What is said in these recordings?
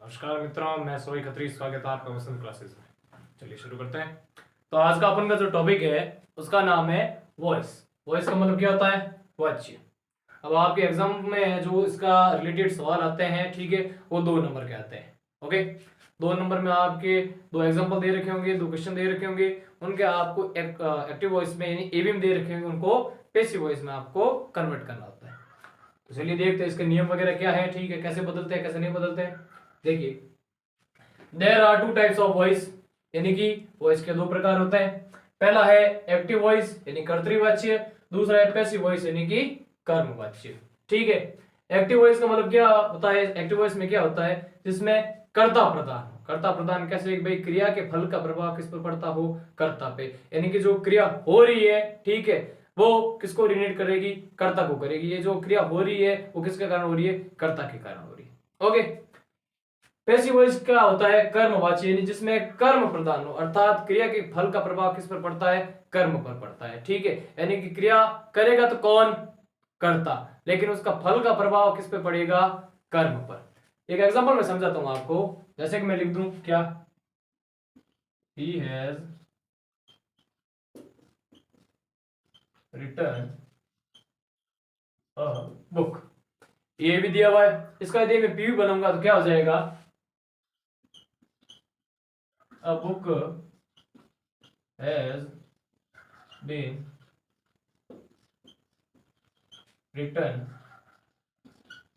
नमस्कार मित्रों, मैं सोई खत्री, स्वागत है आपका वसंत क्लासेस में। चलिए शुरू करते हैं। तो आज का अपन का जो टॉपिक है उसका नाम है वॉइस। वॉइस का मतलब क्या होता है? वाच्य। अब आपके एग्जाम में जो इसका रिलेटेड सवाल आते हैं, ठीक है, वो 2 नंबर के आते हैं। ओके, 2 नंबर में आपके 2 एग्जाम्पल दे रखे होंगे, 2 क्वेश्चन दे रखे होंगे। उनके आपको एक्टिव वॉइस में यानी एवी में दे रखे होंगे, उनको पैसिव वॉइस में आपको कन्वर्ट करना होता है। तो चलिए देखते हैं इसके नियम वगैरह क्या है, ठीक है, कैसे बदलते हैं कैसे नहीं बदलते हैं। देखिए, there are 2 types of voice, यानी कि वॉइस के 2 प्रकार होते हैं। पहला है एक्टिव वॉइस यानी कर्तृवाच्य, दूसरा है पैसिव वॉइस यानी कि कर्मवाच्य। ठीक है, एक्टिव वॉइस का मतलब क्या होता है? एक्टिव वॉइस में क्या होता है? जिसमें कर्ता प्रधान हो। कर्ता प्रधान कैसे? भाई क्रिया के फल का प्रभाव किस पर पड़ता हो? कर्ता पे, यानी कि जो क्रिया हो रही है, ठीक है, वो किसको रिलेट करेगी? कर्ता को करेगी। ये जो क्रिया हो रही है वो किसके कारण हो रही है? कर्ता के कारण हो रही है। ओके, पैसिव वॉइस क्या होता है? कर्मवाची, यानी जिसमें कर्म प्रधान हो, अर्थात क्रिया के फल का प्रभाव किस पर पड़ता है? कर्म पर पड़ता है। ठीक है, यानी कि क्रिया करेगा तो कौन? कर्ता, लेकिन उसका फल का प्रभाव किस पे पड़ेगा? कर्म पर। एक एग्जांपल मैं समझाता हूं आपको, जैसे कि मैं लिख दूं क्या, he has written a book। ये भी दिया हुआ है, इसका यदि मैं पीवी बनाऊंगा तो क्या हो जाएगा? A book has been written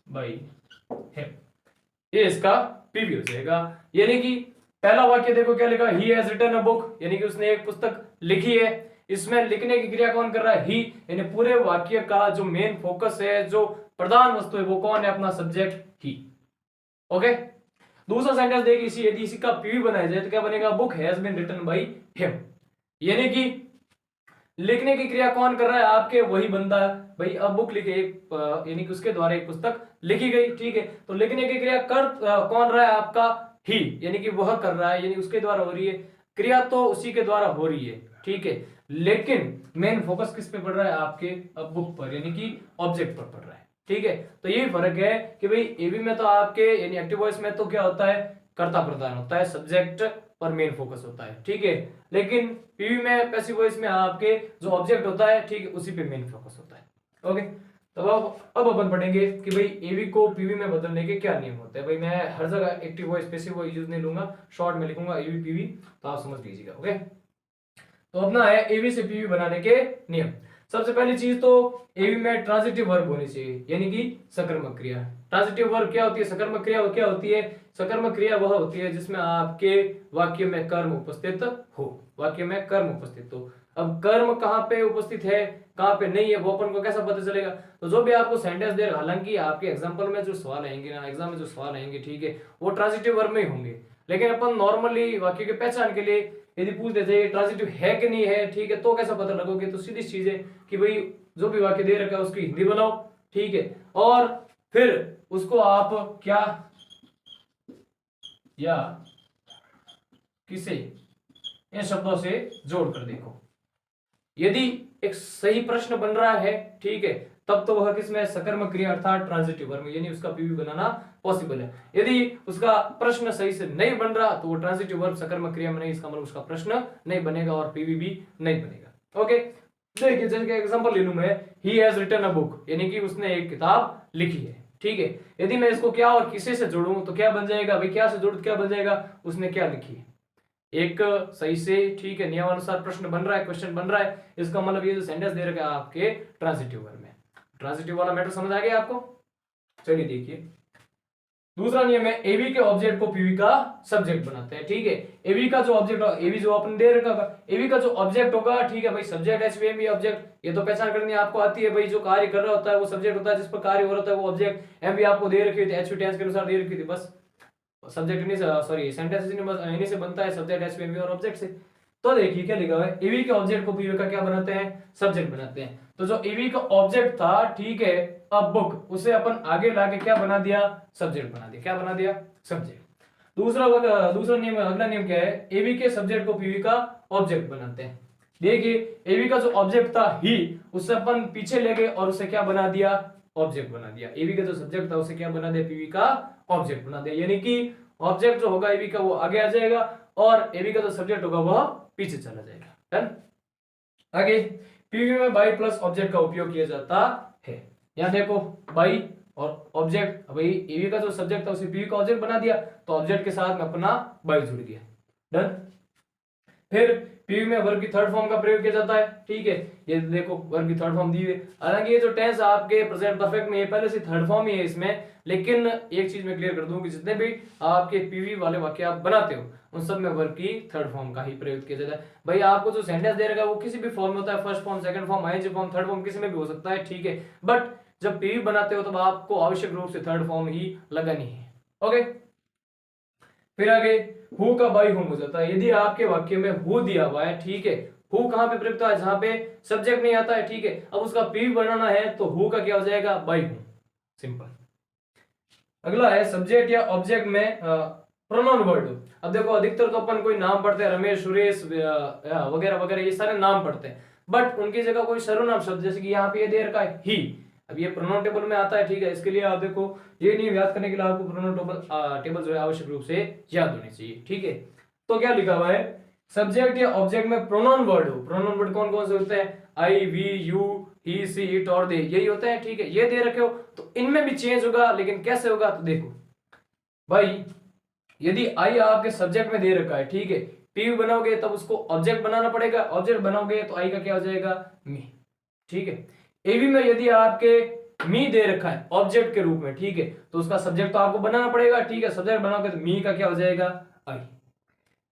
by him। ये इसका पीवी हो जाएगा। यानी कि पहला वाक्य देखो क्या लिखा, he has written a book, यानी कि उसने एक पुस्तक लिखी है। इसमें लिखने की क्रिया कौन कर रहा है? ही, यानी पूरे वाक्य का जो मेन फोकस है, जो प्रधान वस्तु है, वो कौन है? अपना सब्जेक्ट ही। ओके, दूसरा सेंटेंस देखिए, इसी यदि इसी का पीवी बनाया जाए तो क्या बनेगा? Book has been written by him, यानी कि लिखने की क्रिया कौन कर रहा है? आपके वही बंदा है। भाई अब बुक लिखे, यानी कि उसके द्वारा एक पुस्तक लिखी गई। ठीक है, तो लिखने की क्रिया कौन रहा है? आपका ही, यानी कि वह कर रहा है, यानी उसके द्वारा हो रही है क्रिया, तो उसी के द्वारा हो रही है। ठीक है, लेकिन मेन फोकस किस पे पड़ रहा है? आपके बुक पर, यानी कि ऑब्जेक्ट पर पड़ रहा है। ठीक है, तो यही फर्क है कि भाई एबी में तो आपके यानी एक्टिव वॉइस में तो क्या होता है? कर्ता प्रधान होता है, सब्जेक्ट पर मेन फोकस होता है। ठीक है, लेकिन पीवी में, पैसिव वॉइस में आपके जो ऑब्जेक्ट होता है, ठीक है, उसी पे मेन फोकस होता है। ओके, तो अब अपन पढ़ेंगे कि भाई एवी को पीवी में बदलने के क्या नियम होते हैं। भाई मैं हर जगह active voice passive voice use नहीं लूंगा, शॉर्ट में लिखूंगा एवी पीवी, तो आप समझ लीजिएगा। ओके, तो अपना है एवी से पीवी बनाने के नियम। सबसे पहली चीज तो एवी में ट्रांजिटिव वर्ब होनी चाहिए, यानी कि सकर्मक क्रिया। ट्रांजिटिव वर्ब क्या होती है? सकर्मक क्रिया क्या होती है? सकर्मक क्रिया वह होती है जिसमें आपके वाक्य में कर्म उपस्थित हो, वाक्य में कर्म उपस्थित हो। अब कर्म कहाँ पे उपस्थित है, कहाँ पे नहीं है, वो अपन को कैसा पता चलेगा? तो जो भी आपको सेंटेंस दे, हालांकि आपके एग्जाम्पल में जो सवाल आएंगे ना, एग्जाम में जो सवाल आएंगे, ठीक है, वो ट्रांजिटिव वर्ब में ही होंगे, लेकिन अपन नॉर्मली वाक्य के पहचान के लिए यदि पूछ देते हैं ट्रांजिटिव है कि नहीं है, ठीक है, तो कैसा पता लगोगे? तो सीधी चीज है कि भाई जो भी वाक्य दे रखा है उसकी हिंदी बनाओ, ठीक है, और फिर उसको आप क्या या किसे इन शब्दों से जोड़ कर देखो। यदि एक सही प्रश्न बन रहा है, ठीक है, तब तो वह किसमें? सकर्मक क्रिया अर्थात ट्रांजिटिव वर्ब में, यानी उसका पीवी बनाना पॉसिबल है। यदि उसका प्रश्न सही से नहीं बन रहा तो वो ट्रांजिटिव वर्ब सकर्मक क्रिया में नहीं, इसका मतलब उसका प्रश्न नहीं बनेगा और पीवी भी नहीं बनेगा। ओके, देखिए जैसे एग्जांपल ले लूं मैं, he has written a book, यानी कि उसने एक किताब लिखी है। ठीक है, यदि मैं इसको क्या और किसे से जोड़ूं तो क्या बन जाएगा? भाई क्या से जोड़ क्या बन जाएगा? उसने क्या लिखी है, एक सही से, ठीक है, नियमानुसार प्रश्न बन रहा है, क्वेश्चन बन रहा है, इसका मतलब ये जो सेंटेंस दे रखा है आपके ट्रांजिटिव वर्ब में। ट्रांजिटिव वाला मैटर समझ आ गया आपको? चलिए देखिए, दूसरा नियम है एवी के ऑब्जेक्ट को पीवी का सब्जेक्ट बनाते हैं। ठीक है, एवी का जो ऑब्जेक्ट होगा, एवी जो अपन दे रखा होगा, एवी का जो ऑब्जेक्ट होगा, ठीक है भाई, सब्जेक्ट एसवीएम ऑब्जेक्ट, ये तो पहचान करनी आपको आती है। भाई जो कार्य कर रहा होता है वो सब्जेक्ट होता है, जिस पर कार्य हो रहा होता है वो ऑब्जेक्ट। एम भी आपको दे रखी थी, एचवी टेंस के अनुसार दे रखी थी, बस सब्जेक्ट इन्हीं से, सॉरी सेंटेंस इन्हीं से बनता है, सब्जेक्ट एसवीएम और ऑब्जेक्ट से। तो देखिए क्या लिखा हुआ है, एवी के ऑब्जेक्ट को पीवी का क्या बनाते हैं? सब्जेक्ट बनाते हैं। तो जो एवी का ऑब्जेक्ट था, ठीक है, अब बुक, उसे अपन आगे लाके क्या बना दिया? सब्जेक्ट बना दिया। क्या बना दिया? सब्जेक्ट। दूसरा नियम, अगला नियम क्या है? एवी के सब्जेक्ट को पीवी का ऑब्जेक्ट बनाते हैं। देखिए एवी का जो ऑब्जेक्ट था ही, उससे अपन पीछे ले गए और उसे क्या बना दिया? ऑब्जेक्ट बना दिया। एवी का जो सब्जेक्ट था उसे क्या बना दिया? पीवी का ऑब्जेक्ट बना दिया, यानी कि ऑब्जेक्ट जो होगा एबी का वो आगे आ जाएगा और एबी का जो सब्जेक्ट होगा वह पीछे चला जाएगा। डन। आगे पीवी में बाई प्लस ऑब्जेक्ट का उपयोग किया जाता है। यहाँ देखो बाई और ऑब्जेक्ट, भाई एबी का जो सब्जेक्ट था उसे पीवी का ऑब्जेक्ट बना दिया तो ऑब्जेक्ट के साथ में अपना बाई जुड़ गया। डन। फिर पीवी में वर्ब की थर्ड फॉर्म का प्रयोग किया जाता है। ठीक है, ये देखो वर्ब की थर्ड फॉर्म दी हुई है। हालांकि ये जो टेंस आपके प्रेजेंट परफेक्ट में ये पहले से थर्ड फॉर्म ही है इसमें, लेकिन एक चीज मैं क्लियर कर दूं कि जितने भी आपके पीवी वाले वाक्य आप बनाते हो उन सब में वर्ब की थर्ड फॉर्म का ही प्रयोग किया जाता है। भाई आपको जो सेंटेंस दे रखा है वो किसी भी फॉर्म में होता है, first form, second form, ING form, third form, किसी में भी हो सकता है। ठीक है, बट जब पीवी बनाते हो तब आपको आवश्यक रूप से थर्ड फॉर्म ही लगानी है। ओके, फिर आगे हु का बाई हुम हो जाता है। यदि आपके वाक्य में हु दिया हुआ है, ठीक है, हु कहां पे प्रयुक्त है, जहां पे सब्जेक्ट नहीं आता है। ठीक है, अब उसका पीवी बनाना है तो हु का क्या हो जाएगा, बाई हुम। सिंपल। अगला है सब्जेक्ट या ऑब्जेक्ट में प्रोनाउन वर्ड। अब देखो अधिकतर तो अपन कोई नाम पढ़ते हैं, रमेश, सुरेश वगैरह वगैरह, ये सारे नाम पढ़ते हैं, बट उनकी जगह कोई सर्वनाम शब्द, जैसे कि यहाँ पे ये दे रखा है ही। अब ये प्रोनाउन टेबल में आता है। ठीक है, इसके लिए आप देखो ये नियम याद करने के लिए आपको प्रोनाउन टेबल जो है आवश्यक रूप से याद होनी चाहिए। ठीक है, तो क्या लिखा हुआ है, सब्जेक्ट या ऑब्जेक्ट में प्रोनाउन वर्ड हो। प्रोनाउन वर्ड कौन कौन से होते हैं, I, we, you, he, she, it और दे, यही होते हैं। ठीक है, ये दे रखे हो तो इनमें भी चेंज होगा, लेकिन कैसे होगा, तो देखो भाई यदि आई आपके सब्जेक्ट में दे रखा है, ठीक है, पीवी बनाओगे तब उसको ऑब्जेक्ट बनाना पड़ेगा, ऑब्जेक्ट बनाओगे तो आई का क्या हो जाएगा, मी। ठीक है, एवी में यदि आपके मी दे रखा है ऑब्जेक्ट के रूप में, ठीक है, तो उसका सब्जेक्ट तो आपको बनाना पड़ेगा। ठीक है, सब्जेक्ट बनाओगे तो मी का क्या हो जाएगा, आई।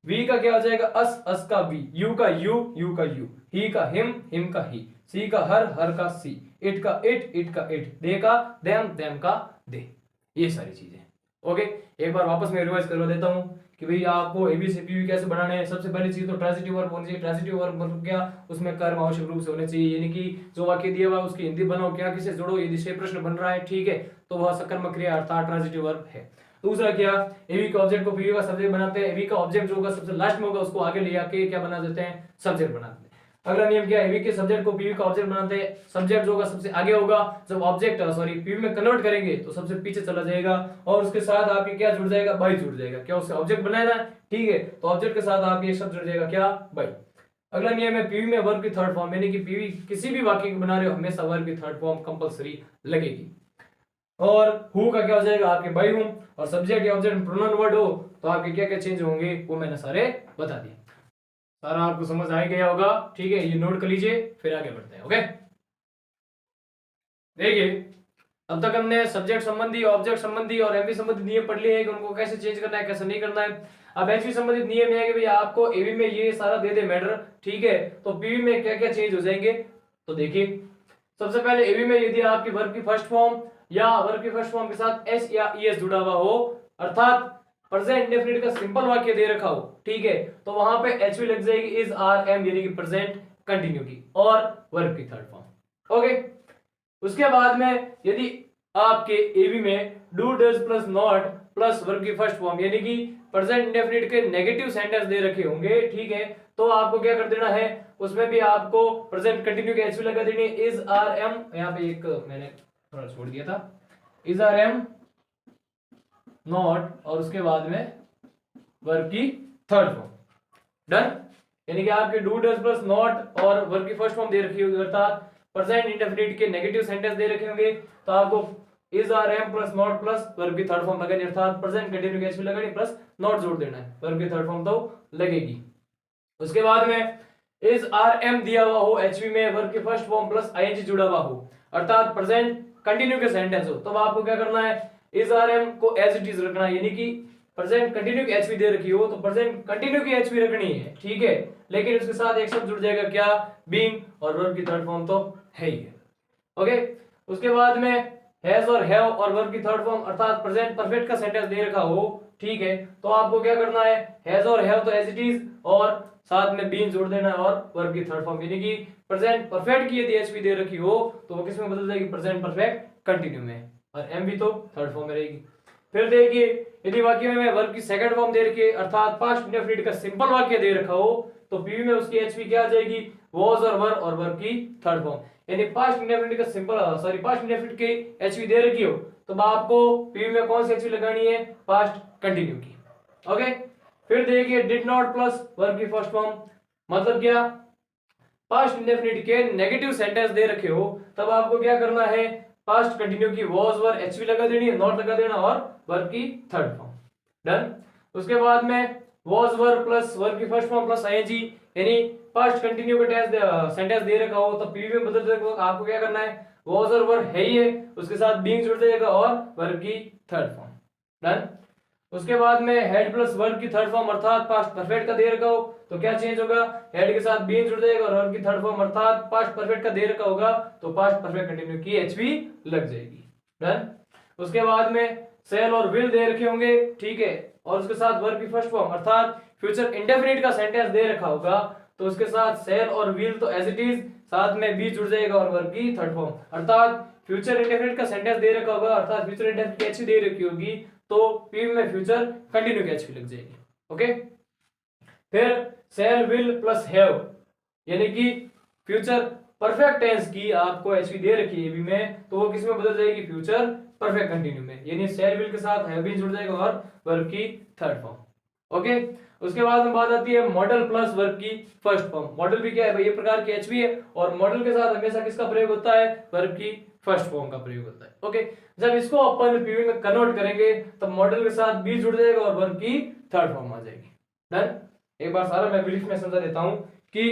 वी का क्या हो जाएगा, अस, अस का वी, यू का यू का यू, ही का हिम का ही, सी का हर का सी, इट का इट का इट, दे का देम का दे। ये सारी चीजें। ओके, एक बार वापस मैं रिवाइज करवा देता हूं कि भाई आपको एबी से पीवी कैसे बनाने हैं। सबसे पहली चीज तो ट्रांजिटिव वर्ब होनी चाहिए। ट्रांजिटिव वर्ब मतलब क्या, उसमें कर्म आवश्यक रूप से होने चाहिए, यानी कि जो वाक्य दिया हुआ है उसकी हिंदी बनाओ, क्या किसे जोड़ो, यदि से प्रश्न बन रहा है, ठीक है, तो वह सकर्मक क्रिया अर्थात ट्रांजिटिव वर्ब है। दूसरा क्या, एबी के ऑब्जेक्ट को पीवी का सब्जेक्ट बनाते हैं। एबी का ऑब्जेक्ट जो होगा सबसे लास्ट में होगा उसको आगे ले आके क्या बना देते हैं, सब्जेक्ट बनाते हैं। अगला नियम क्या है, एबी के सब्जेक्ट को पीवी का ऑब्जेक्ट बनाते हैं। सब्जेक्ट जो होगा सबसे आगे होगा, जब ऑब्जेक्ट पीवी में कन्वर्ट करेंगे तो सबसे पीछे चला जाएगा और उसके साथ आपके क्या जुड़ जाएगा, बाई जुड़ जाएगा। क्या उससे ऑब्जेक्ट बनाया है, ठीक है, तो ऑब्जेक्ट के साथ आपके शब्द जुड़ जाएगा क्या, बाई। अगला नियम है पीवी में वर्ब की थर्ड फॉर्म, यानी कि पीवी किसी भी वाक्य को बना रहे हो हमेशा वर्ब की थर्ड फॉर्म कंपलसरी लगेगी। और हु का क्या हो जाएगा, आपके बाई हुम। और सब्जेक्ट या ऑब्जेक्ट प्रोनाउन वर्ड हो तो आपके क्या क्या चेंज होंगे वो मैंने सारे बता दिए। सारा आपको समझ आ गया होगा, ठीक है, ये नोट कर लीजिए, फिर आगे बढ़ते हैं। ओके, देखिए अब तक हमने सब्जेक्ट संबंधी, ऑब्जेक्ट संबंधी और एमवी संबंधी नियम पढ़ लिए हैं कि उनको कैसे चेंज करना है, कैसे नहीं करना है। अब एचवी संबंधित नियम है कि भाई आपको एवी में ये सारा दे दे मैटर, ठीक है, तो पीवी में क्या क्या चेंज हो जाएंगे। तो देखिए सबसे पहले एवी में यदि आपकी वर्ब की फर्स्ट फॉर्म या वर्ब की फर्स्ट फॉर्म के साथ एस या ईएस जुड़ा हुआ हो, अर्थात प्रेजेंट इंडेफिनिट का सिंपल वाक्य दे रखा हो, ठीक है, तो वहां पे एचवी लग जाएगी इज आर एम, यानी कि प्रेजेंट कंटिन्यू की और वर्ब की थर्ड फॉर्म। ओके, उसके बाद में यदि आपके एवी में do does plus not plus verb की फर्स्ट फॉर्म, यानी कि प्रेजेंट इंडेफिनिट के नेगेटिव सेंटेंस दे रखे होंगे, ठीक है, तो आपको क्या कर देना है, उसमें भी आपको प्रेजेंट कंटिन्यू की एचवी लगा देनी है इज आर एम। यहां पे एक मैंने थोड़ा छोड़ दिया था, इज आर एम नॉट और उसके बाद में वर्ब की थर्ड फॉर्म। डन, यानी कि आपके डू डज प्लस नॉट और वर्ब की फर्स्ट फॉर्म दे रखी होगी, अर्थात प्रेजेंट इंडेफिनिट के नेगेटिव सेंटेंस दे रखे होंगे, तो आपको is are am plus not plus verb की थर्ड फॉर्म लगानी, अर्थात प्रेजेंट कंटिन्यू की एचवी लगानी प्लस नॉट जोड़ देना है, वर्ब की थर्ड फॉर्म तो लगेगी। उसके बाद में इज आर एम दिया हुआ हो एचवी में, वर्ब की फर्स्ट फॉर्म प्लस आईएनजी जुड़ा हुआ हो, अर्थात प्रेजेंट कंटिन्यू के सेंटेंस हो, तब आपको क्या करना है, इज आर एम को एज इट इज रखना है, यानी कि प्रेजेंट कंटिन्यू की एचवी दे रखी हो तो प्रेजेंट कंटिन्यू की एचवी रखनी है, ठीक है, लेकिन उसके साथ एक शब्द जुड़ जाएगा क्या, बीइंग, और वर्ब की थर्ड फॉर्म तो है ही है। ओके, उसके बाद में हैज और हैव और वर्ब की थर्ड फॉर्म, अर्थात प्रेजेंट परफेक्ट का सेंटेंस दे रखा हो, ठीक है, तो आपको क्या करना है, हैज और हैव तो एज इट इज और साथ में बीइंग जोड़ देना है और वर्ब की थर्ड फॉर्म, यानी कि प्रेजेंट परफेक्ट की यदि एचवी दे रखी हो तो वो किस में बदल जाएगी, प्रेजेंट परफेक्ट कंटिन्यू में, और एम भी तो थर्ड फॉर्म में रहेगी। फिर देखिए यदि वाक्य में वर्ब की सेकंड फॉर्म दे रखी है, अर्थात पास्ट इंडेफिनिट का सिंपल वाक्य दे रखा हो, तो पीवी में उसकी एचवी क्या आ जाएगी, वाज और वर्ब की थर्ड फॉर्म, यानी पास्ट इंडेफिनिट का सिंपल पास्ट इंडेफिनिट की एचवी दे रखी हो तो आपको पीवी में कौन सी एचवी लगानी है, पास्ट कंटिन्यू की। ओके, फिर देखिए डिड नॉट प्लस वर्ब की फर्स्ट फॉर्म, मतलब क्या, पास्ट इंडेफिनिट के नेगेटिव सेंटेंस दे रखे हो तब आपको क्या करना है, पास्ट कंटिन्यू की वॉज वर एचवी लगा देनी है, नॉट लगा देना और वर्ब की थर्ड फॉर्म। डन। उसके बाद में वॉज वर प्लस वर्ब की फर्स्ट फॉर्म प्लस आईएनजी, यानी पास्ट कंटिन्यू का सेंटेंस दे रखा हो तो पीवी में बदल दे, आपको क्या करना है, वॉज और वर है ही है, उसके साथ बीइंग जुड़ जाएगा और वर्ब की थर्ड फॉर्म। डन। उसके बाद में हेड प्लस वर्ब की थर्ड फॉर्म अर्थात पास्ट परफेक्ट का दे रखा हो तो क्या चेंज होगा, हेड के साथ बीइंग जुड़ जाएगा और वर्ब की थर्ड फॉर्म अर्थात पास्ट परफेक्ट का दे रखा होगा तो पास्ट परफेक्ट कंटिन्यू की एचवी लग जाएगी। डन। उसके बाद में सेल और विल दे रखे होंगे, ठीक है, और उसके साथ वर्ब की फर्स्ट फॉर्म अर्थात फ्यूचर इंडेफिनिट का सेंटेंस दे रखा होगा तो उसके साथ सेल और विल तो एज इट इज, साथ में बी जुड़ जाएगा और वर्ब की थर्ड फॉर्म अर्थात फ्यूचर इंडेफिनिट का सेंटेंस दे रखा होगा अर्थात फ्यूचर इंडेफिनिट की एचवी दे रखी होगी तो पी में फ्यूचर कंटिन्यू की एचवी लग जाएगी। ओके, फिर सेल विल प्लस हैव, यानी कि फ्यूचर परफेक्ट टेंस की आपको एचवी दे रखी है में तो वो किस में बदल जाएगी, फ्यूचर परफेक्ट कंटिन्यू में, यानी सेल विल के साथ हैव बीन जुड़ जाएगा और वर्ब की थर्ड फॉर्म। ओके, उसके बाद में बात आती है मॉडल प्लस वर्ब की फर्स्ट फॉर्म। मॉडल भी क्या है भाई, ये प्रकार की एचवी है और मॉडल के साथ हमेशा किसका प्रयोग होता है, वर्ब की फर्स्ट फॉर्म का प्रयोग होता है। ओके, जब इसको अपन पीवी में कन्वर्ट करेंगे तब मॉडल के साथ बी जुड़ जाएगा और वर्ब की थर्ड फॉर्म आ जाएगी। डन। एक बार सारा मैं ब्रीफ में समझा देता हूं कि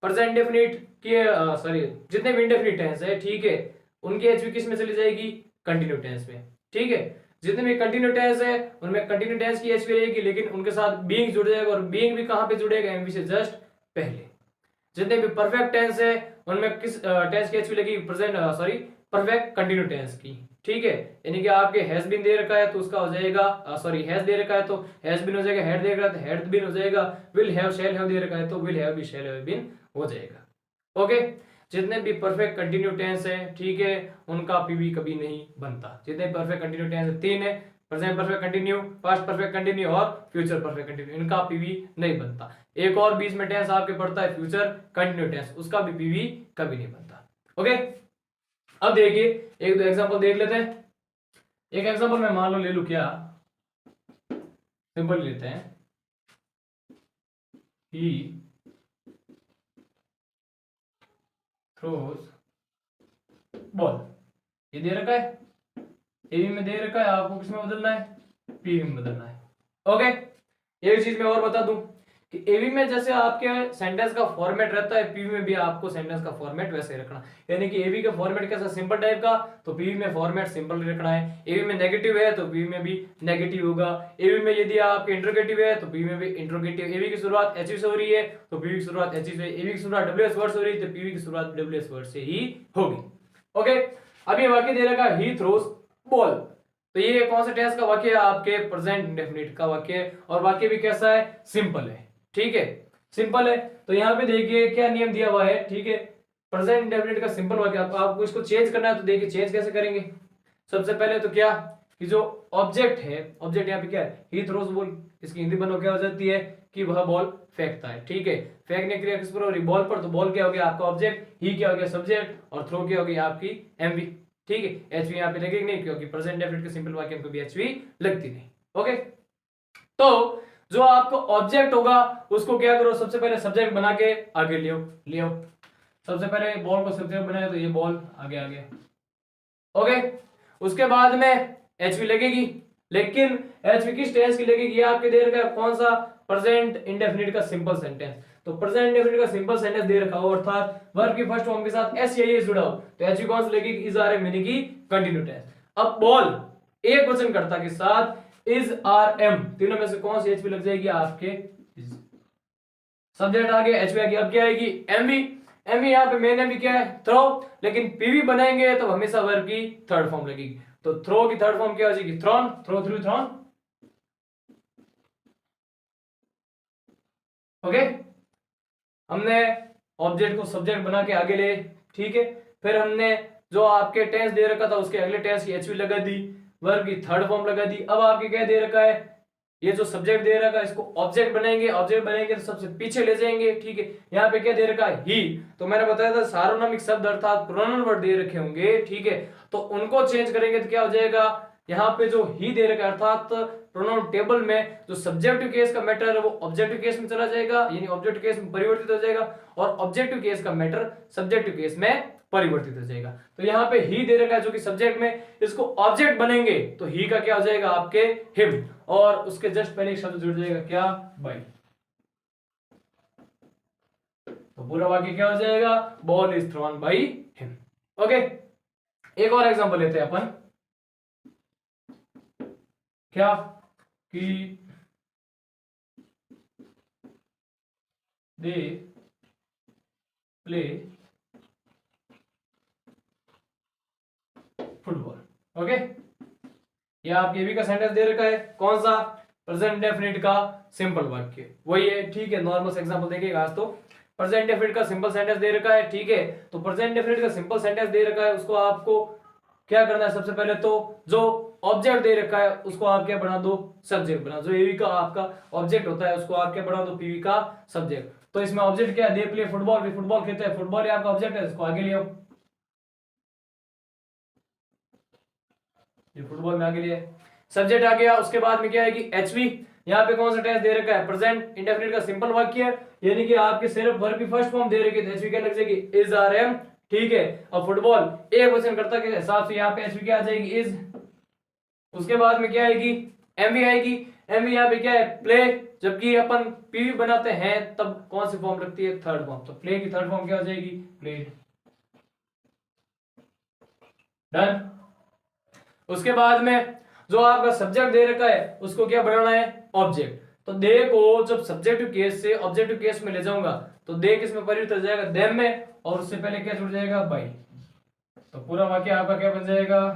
प्रेजेंट इंडेफिनिट की सॉरी जितने भी इंडेफिनिट टेंस है, ठीक है, उनकी एचवी किस में चली जाएगी, कंटिन्यू टेंस में, ठीक है, जितने भी कंटिन्यू टेंस है उनमें कंटिन्यू टेंस की एचवी रहेगी लेकिन उनके साथ बीइंग जुड़ जाएगा और बीइंग भी कहां पे जुड़ेगा, एमवी से जस्ट पहले। जितने भी परफेक्ट टेंस है उनमें किस टेंस की एचवी लगेगी, present sorry perfect continue tense की, ठीक है, यानी कि आपके हैज बीन दे रखा है तो उसका हो जाएगा सॉरी हैज दे रखा है तो हैज बीन हो जाएगा, हेड दे रखा है तो हेड बीन हो जाएगा, will have shall have they रखा है तो विल हैव भी शैल हैव बीन हो जाएगा। ओके, जितने भी परफेक्ट कंटिन्यू टेंस है, ठीक है, उनका पीवी कभी नहीं बनता। जितने परफेक्ट कंटिन्यू टेंस है, तीन है, present perfect continue, past perfect continue और फ्यूचर परफेक्ट कंटिन्यू, इनका पीवी नहीं बनता। एक और बीच में टेंस आपके पड़ता है फ्यूचर कंटिन्यू टेंस, उसका भी पीवी कभी नहीं बनता। ओके, अब देखिए एक दो एग्जांपल देख लेते हैं। एक एग्जांपल मैं मान लो ले लू, क्या सिंपल लेते हैं, ही थ्रोज बॉल, ये दे रखा है, एवी में दे रखा है, आपको किसमें बदलना है, पीवी में बदलना है। ओके, एक चीज मैं और बता दूं कि एवी में जैसे आपके सेंटेंस का फॉर्मेट रहता है पीवी में भी आपको सेंटेंस का फॉर्मेट वैसे रखना, यानी कि एवी का फॉर्मेट कैसा, सिंपल टाइप का, तो पीवी में फॉर्मेट सिंपल रखना है। एवी में नेगेटिव है तो पीवी में भी नेगेटिव होगा। एवी में यदि आपके इंट्रोगेटिव है तो पीवी में भी इंट्रोगेटिव। एवी की शुरुआत एचवी से हो रही है तो पीवी की शुरुआत एचवी से, एवी की शुरुआत डब्ल्यूएस वर्ड से हो रही है तो पीवी की शुरुआत डब्ल्यूएस वर्ड से ही होगी। ओके, अब ये वाक्य दे रखा ही थ्रोस बॉल, तो ये कौन सा टेंस का वाक्य है, आपके प्रेजेंट इंडेफिनिट का वाक्य है और वाक्य भी कैसा है, सिंपल है, ठीक है, सिंपल है। तो यहाँ पे देखिए क्या नियम दिया हुआ है, ठीक है, प्रेजेंट इंडेफिनिट का सिंपल वाक्य आपको इसको चेंज करना है तो देखिए चेंज कैसे करेंगे। सबसे पहले तो क्या कि जो ऑब्जेक्ट है, ऑब्जेक्ट यहाँ पे क्या है, ही थ्रोस बॉल, इसकी हिंदी बनो क्या हो जाती है कि वह बॉल फेंकता है, ठीक है, फेंकने क्रिया किस पर हो रही, बॉल पर, तो बॉल क्या हो गया आपका ऑब्जेक्ट, ही क्या हो गया सब्जेक्ट और थ्रो क्या हो गई आपकी एमवी, ठीक है, एचवी यहाँ पे लगेगी नहीं क्योंकि प्रेजेंट इंडेफिनिट के सिंपल वाक्य में कभी एचवी लगती नहीं। ओके, तो जो आपको ऑब्जेक्ट होगा उसको क्या करो, सबसे पहले सब्जेक्ट बना के आगे ले आओ। सबसे पहले बॉल को सब्जेक्ट बनाया तो ये बॉल आगे आ गया। ओके, उसके बाद में एचवी लगेगी, लेकिन एचवी किस टेंस की लगेगी, ये आपके दे रखा है कौन सा, प्रेजेंट इंडेफिनिट का सिंपल सेंटेंस। तो प्रेजेंट इंडेफिनिट का सिंपल सेंटेंस दे रखा हो अर्थात वर्ब की फर्स्ट फॉर्म के साथ एस या जुड़ा हो तो एचवी कौन सी लगेगी, इज आर एम, यानी कि कंटिन्यू टेंस। अब बॉल एक वचन कर्ता के साथ इज आर एम, तीनों में से कौन सी एचवी लग जाएगी, आपके सब्जेक्ट आ गया, एचवी आ गया, अब क्या आएगी एमवी। एमवी यहाँ पे मेन एमवी क्या है, थ्रो, लेकिन पीवी बनाएंगे तो हमेशा वर्ब की थर्ड फॉर्म लगेगी, तो थ्रो की थर्ड फॉर्म क्या हो जाएगी, thrown, throw threw thrown. Okay, हमने ऑब्जेक्ट को सब्जेक्ट बना के आगे ले, ठीक है, फिर हमने जो आपके टेंस दे रखा था उसके अगले टेंस की एचवी लगा दी, वर्ब की थर्ड फॉर्म लगा दी। अब आपके क्या दे रखा है, ये जो सब्जेक्ट दे रखा है इसको ऑब्जेक्ट बनाएंगे, ऑब्जेक्ट बनाएंगे तो सबसे पीछे ले जाएंगे, ठीक है, यहाँ पे क्या दे रखा है ही, तो मैंने बताया था सार्वनामिक शब्द अर्थात प्रोनाउन वर्ड दे रखे होंगे, ठीक है, तो उनको चेंज करेंगे तो क्या हो जाएगा, यहाँ पे जो ही दे रखा है अर्थात प्रोनाउन टेबल में जो सब्जेक्टिव केस का मैटर है वो ऑब्जेक्टिव केस में चला जाएगा, यानी ऑब्जेक्टिव केस में परिवर्तित हो जाएगा, और ऑब्जेक्टिव केस का मैटर सब्जेक्टिव केस में परिवर्तित हो जाएगा। तो यहाँ पे ही दे रखा है जो कि सब्जेक्ट में, इसको ऑब्जेक्ट बनेंगे तो ही का क्या हो जाएगा आपके हिम, और उसके जस्ट पहले एक शब्द जुड़ जाएगा क्या, बाय। तो पूरा वाक्य क्या हो जाएगा, ball is throne by him. Okay, एक और एग्जांपल लेते हैं अपन, क्या कि दे प्ले फुटबॉल। ओके, ये आपके भी का सेंटेंस दे रखा है, कौन सा, प्रेजेंट डेफिनिट का सिंपल वाक्य वही है, ठीक है। नॉर्मल एग्जांपल देखिएगा आज तो प्रेजेंट डेफिनिट का सिंपल सेंटेंस दे रखा है, ठीक है। तो प्रेजेंट डेफिनिट का सिंपल सेंटेंस दे रखा है, उसको आपको क्या करना है, सबसे पहले तो जो ऑब्जेक्ट दे रखा है उसको आप क्या बना दो, सब्जेक्ट बना। जो एवी का आपका ऑब्जेक्ट होता है उसको आप क्या बना दो, पीवी का सब्जेक्ट। तो इसमें ऑब्जेक्ट क्या है, दे प्ले फुटबॉल, भी फुटबॉल खेलते हैं, फुटबॉल आपका ऑब्जेक्ट है, इसको आगे ले आओ, ये फुटबॉल में आगे लिया, सब्जेक्ट आ गया। उसके बाद में क्या है कि एचवी, यहाँ पे कौन सा टेंस दे रखा है, प्रेजेंट इंडेफिनिट का सिंपल वाक्य, यानी कि आपके सिर्फ वर्ब की फर्स्ट फॉर्म दे रखी है, एचवी क्या लग जाएगी, इज आर एम, ठीक है। और फुटबॉल एक वचन कर्ता के हिसाब से यहाँ पे एचवी क्या आ जाएगी, इज। उसके बाद में क्या आएगी, एमवी आएगी, एमवी यहाँ पे क्या है, प्ले, जबकि अपन पीवी बनाते हैं तब कौन सी फॉर्म लगती है, थर्ड फॉर्म, तो प्ले की थर्ड फॉर्म क्या हो जाएगी, प्लेड। डन। उसके बाद में जो आपका सब्जेक्ट दे रखा है उसको क्या बनाना है, ऑब्जेक्ट। तो दे को जब सब्जेक्टिव केस से ऑब्जेक्टिव केस में ले जाऊंगा तो दे किस में परिवर्तित हो जाएगा, देम में, और उससे पहले क्या जुड़ जाएगा, बाई। तो पूरा वाक्य आपका क्या बन जाएगा,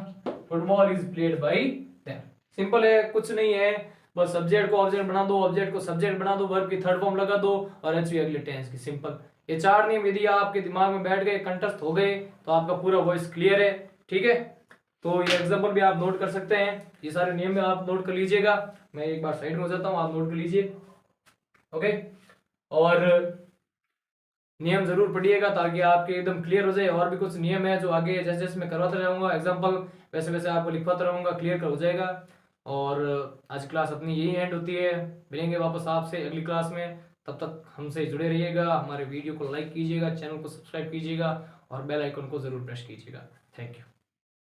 football is played by them. Simple है, कुछ नहीं है, बस सब्जेक्ट को ऑब्जेक्ट बना दो, ऑब्जेक्ट को सब्जेक्ट बना दो, वर्ब की थर्ड फॉर्म लगा दो, और एचवी अगले टेंस की, सिंपल। ये चार नियम यदि आपके दिमाग में बैठ गए, कंठस्थ हो गए, तो आपका पूरा वॉइस क्लियर है, ठीक है। तो ये एग्जांपल भी आप नोट कर सकते हैं, ये सारे नियम में आप नोट कर लीजिएगा। मैं एक बार साइड में हो जाता हूं, आप नोट कर लीजिए, ओके। और नियम जरूर पढ़िएगा ताकि आपके एकदम क्लियर हो जाए। और भी कुछ नियम है जो आगे जैसे जैसे मैं करवाता रहूंगा एग्जांपल, वैसे वैसे आपको लिखवाता रहूंगा, क्लियर कर हो जाएगा। और आज क्लास अपनी यही एंड होती है, मिलेंगे वापस आपसे अगली क्लास में, तब तक हमसे जुड़े रहिएगा, हमारे वीडियो को लाइक कीजिएगा, चैनल को सब्सक्राइब कीजिएगा, और बेल आइकन को जरूर प्रेस कीजिएगा। Thank you.